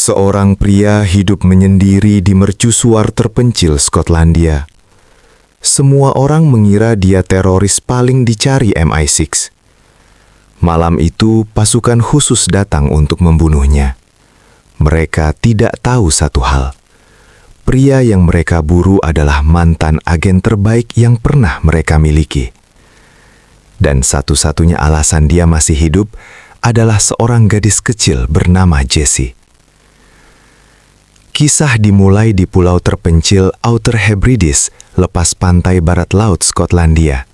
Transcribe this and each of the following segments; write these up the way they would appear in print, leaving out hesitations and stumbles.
Seorang pria hidup menyendiri di mercusuar terpencil Skotlandia. Semua orang mengira dia teroris paling dicari MI6. Malam itu, pasukan khusus datang untuk membunuhnya. Mereka tidak tahu satu hal. Pria yang mereka buru adalah mantan agen terbaik yang pernah mereka miliki. Dan satu-satunya alasan dia masih hidup adalah seorang gadis kecil bernama Jessie. Kisah dimulai di pulau terpencil Outer Hebrides, lepas pantai barat laut Skotlandia.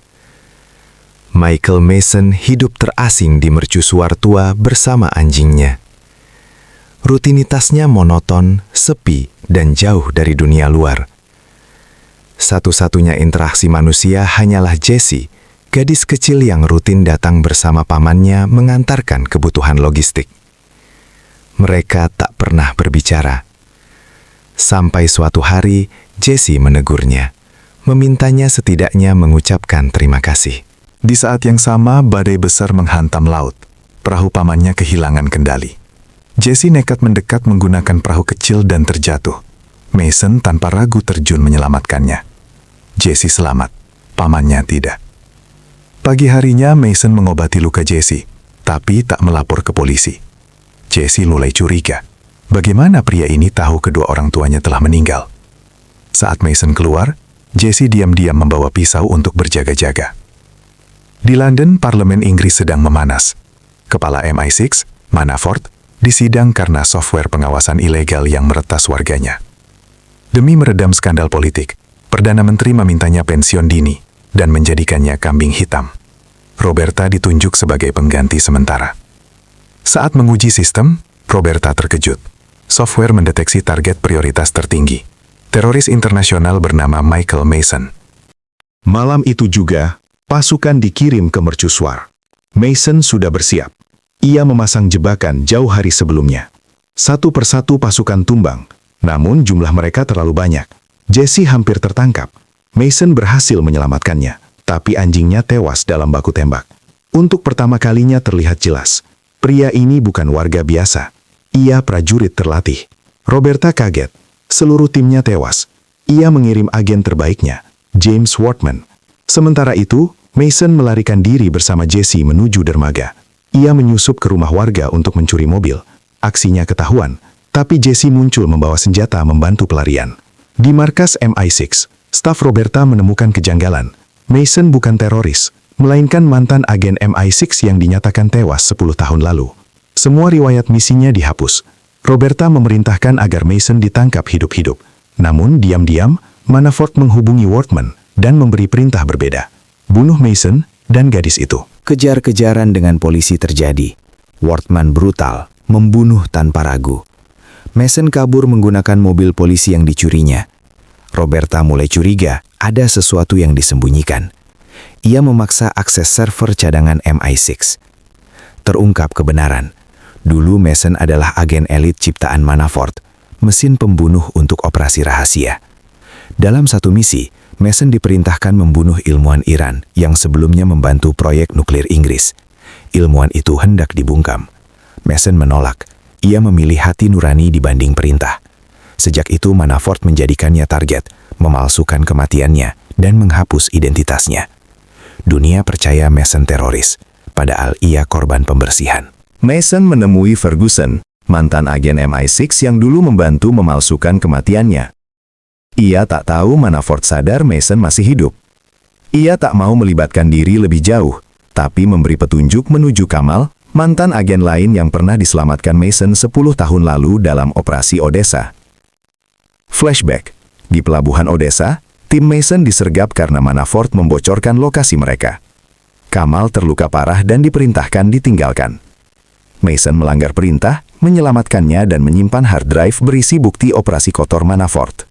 Michael Mason hidup terasing di mercusuar tua bersama anjingnya. Rutinitasnya monoton, sepi, dan jauh dari dunia luar. Satu-satunya interaksi manusia hanyalah Jessie, gadis kecil yang rutin datang bersama pamannya mengantarkan kebutuhan logistik. Mereka tak pernah berbicara. Sampai suatu hari, Jessie menegurnya, memintanya setidaknya mengucapkan terima kasih. Di saat yang sama, badai besar menghantam laut. Perahu pamannya kehilangan kendali. Jessie nekat mendekat menggunakan perahu kecil dan terjatuh. Mason tanpa ragu terjun menyelamatkannya. Jessie selamat, pamannya tidak. Pagi harinya, Mason mengobati luka Jessie, tapi tak melapor ke polisi. Jessie mulai curiga. Bagaimana pria ini tahu kedua orang tuanya telah meninggal? Saat Mason keluar, Jessie diam-diam membawa pisau untuk berjaga-jaga. Di London, parlemen Inggris sedang memanas. Kepala MI6, Manafort, disidang karena software pengawasan ilegal yang meretas warganya. Demi meredam skandal politik, Perdana Menteri memintanya pensiun dini dan menjadikannya kambing hitam. Roberta ditunjuk sebagai pengganti sementara. Saat menguji sistem, Roberta terkejut. Software mendeteksi target prioritas tertinggi. Teroris internasional bernama Michael Mason. Malam itu juga, pasukan dikirim ke mercusuar. Mason sudah bersiap. Ia memasang jebakan jauh hari sebelumnya. Satu persatu pasukan tumbang, namun jumlah mereka terlalu banyak. Jessie hampir tertangkap. Mason berhasil menyelamatkannya, tapi anjingnya tewas dalam baku tembak. Untuk pertama kalinya terlihat jelas, pria ini bukan warga biasa. Ia prajurit terlatih. Roberta kaget. Seluruh timnya tewas. Ia mengirim agen terbaiknya, James Wortman. Sementara itu, Mason melarikan diri bersama Jessie menuju dermaga. Ia menyusup ke rumah warga untuk mencuri mobil. Aksinya ketahuan, tapi Jessie muncul membawa senjata membantu pelarian. Di markas MI6, staf Roberta menemukan kejanggalan. Mason bukan teroris, melainkan mantan agen MI6 yang dinyatakan tewas 10 tahun lalu. Semua riwayat misinya dihapus. Roberta memerintahkan agar Mason ditangkap hidup-hidup. Namun, diam-diam, Manafort menghubungi Wortman dan memberi perintah berbeda. Bunuh Mason dan gadis itu. Kejar-kejaran dengan polisi terjadi. Wortman brutal, membunuh tanpa ragu. Mason kabur menggunakan mobil polisi yang dicurinya. Roberta mulai curiga ada sesuatu yang disembunyikan. Ia memaksa akses server cadangan MI6. Terungkap kebenaran. Dulu Mason adalah agen elit ciptaan Manafort, mesin pembunuh untuk operasi rahasia. Dalam satu misi, Mason diperintahkan membunuh ilmuwan Iran yang sebelumnya membantu proyek nuklir Inggris. Ilmuwan itu hendak dibungkam. Mason menolak. Ia memilih hati nurani dibanding perintah. Sejak itu Manafort menjadikannya target, memalsukan kematiannya, dan menghapus identitasnya. Dunia percaya Mason teroris, padahal ia korban pembersihan. Mason menemui Ferguson, mantan agen MI6 yang dulu membantu memalsukan kematiannya. Ia tak tahu Manafort sadar Mason masih hidup. Ia tak mau melibatkan diri lebih jauh, tapi memberi petunjuk menuju Kamal, mantan agen lain yang pernah diselamatkan Mason 10 tahun lalu dalam operasi Odessa. Flashback. Di pelabuhan Odessa, tim Mason disergap karena Manafort membocorkan lokasi mereka. Kamal terluka parah dan diperintahkan ditinggalkan. Mason melanggar perintah, menyelamatkannya dan menyimpan hard drive berisi bukti operasi kotor Manafort.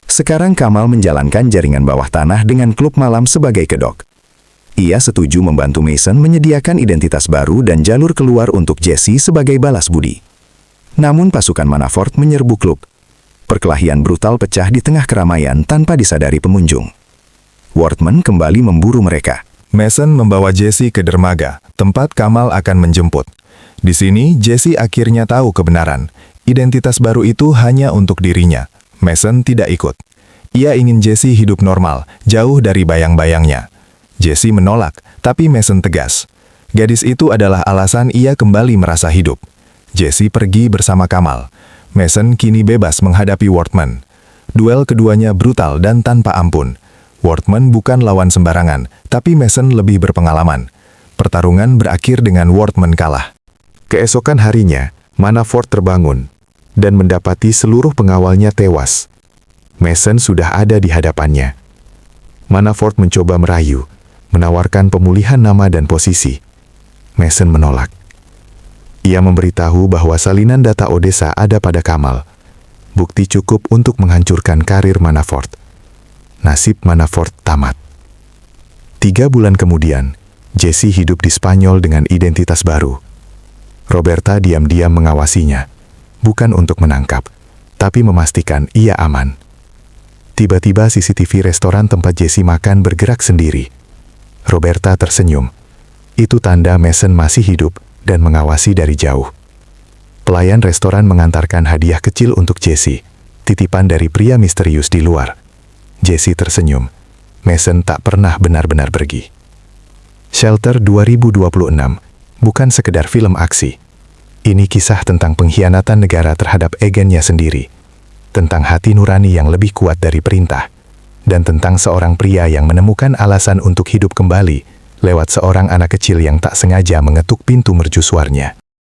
Sekarang Kamal menjalankan jaringan bawah tanah dengan klub malam sebagai kedok. Ia setuju membantu Mason menyediakan identitas baru dan jalur keluar untuk Jessie sebagai balas budi. Namun pasukan Manafort menyerbu klub. Perkelahian brutal pecah di tengah keramaian tanpa disadari pengunjung. Wortman kembali memburu mereka. Mason membawa Jessie ke dermaga, tempat Kamal akan menjemput. Di sini, Jessie akhirnya tahu kebenaran. Identitas baru itu hanya untuk dirinya. Mason tidak ikut. Ia ingin Jesse hidup normal, jauh dari bayang-bayangnya. Jesse menolak, tapi Mason tegas. Gadis itu adalah alasan ia kembali merasa hidup. Jesse pergi bersama Kamal. Mason kini bebas menghadapi Wortman. Duel keduanya brutal dan tanpa ampun. Wortman bukan lawan sembarangan, tapi Mason lebih berpengalaman. Pertarungan berakhir dengan Wortman kalah. Keesokan harinya, Manafort terbangun dan mendapati seluruh pengawalnya tewas. Mason sudah ada di hadapannya. Manafort mencoba merayu, menawarkan pemulihan nama dan posisi. Mason menolak. Ia memberitahu bahwa salinan data Odessa ada pada Kamal. Bukti cukup untuk menghancurkan karir Manafort. Nasib Manafort tamat. 3 bulan kemudian, Jesse hidup di Spanyol dengan identitas baru. Roberta diam-diam mengawasinya, bukan untuk menangkap, tapi memastikan ia aman. Tiba-tiba CCTV restoran tempat Jesse makan bergerak sendiri. Roberta tersenyum. Itu tanda Mason masih hidup dan mengawasi dari jauh. Pelayan restoran mengantarkan hadiah kecil untuk Jesse, titipan dari pria misterius di luar. Jesse tersenyum. Mason tak pernah benar-benar pergi. Shelter 2026 bukan sekedar film aksi. Ini kisah tentang pengkhianatan negara terhadap agennya sendiri, tentang hati nurani yang lebih kuat dari perintah, dan tentang seorang pria yang menemukan alasan untuk hidup kembali lewat seorang anak kecil yang tak sengaja mengetuk pintu mercusuarnya.